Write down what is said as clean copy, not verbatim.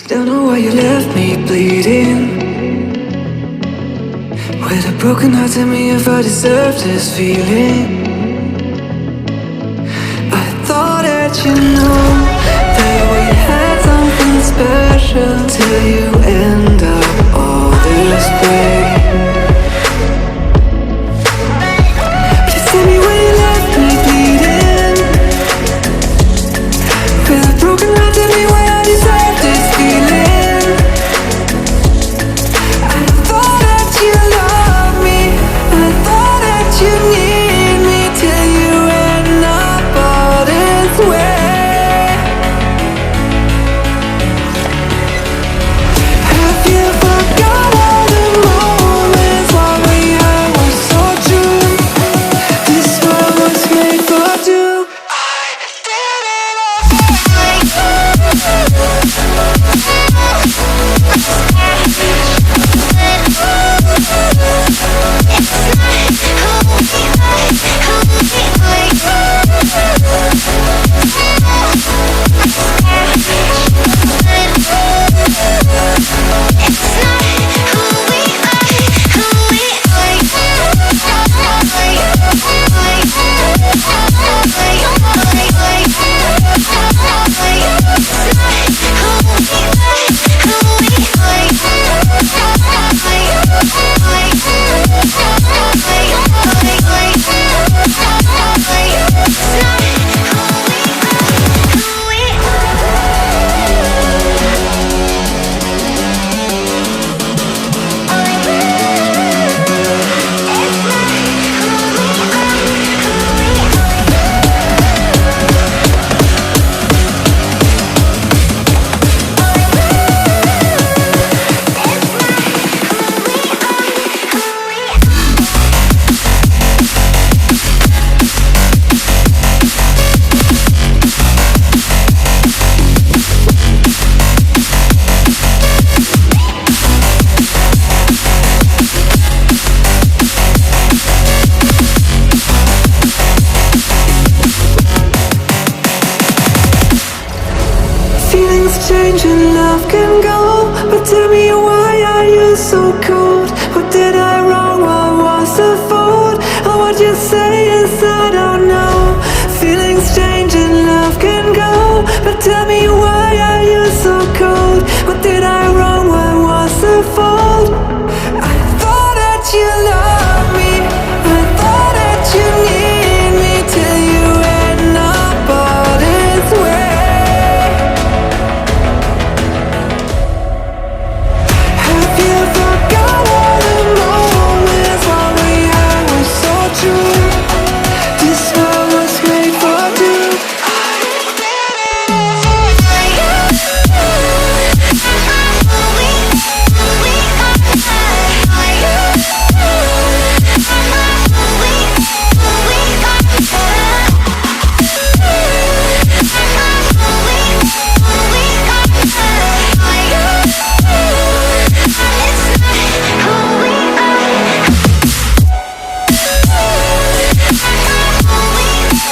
Don't know why you left me bleeding. With a broken heart, tell me if I deserve this feeling. I thought that you know that we had something special till you end up all this way. Please tell me why you left me bleeding. With a broken heart, tell me why I deserve this feeling. I thought that you loved me, I thought that you need me till you end up all this way. Have you forgot all the moments while we had was so true? This world was made for two. I did it change and love can go, but tell me why are you so cold? What did I wrong? What was the fault? And what you say is I don't know. Feelings change and love can go, but tell me why are you so cold? What did I wrong? What was the fault?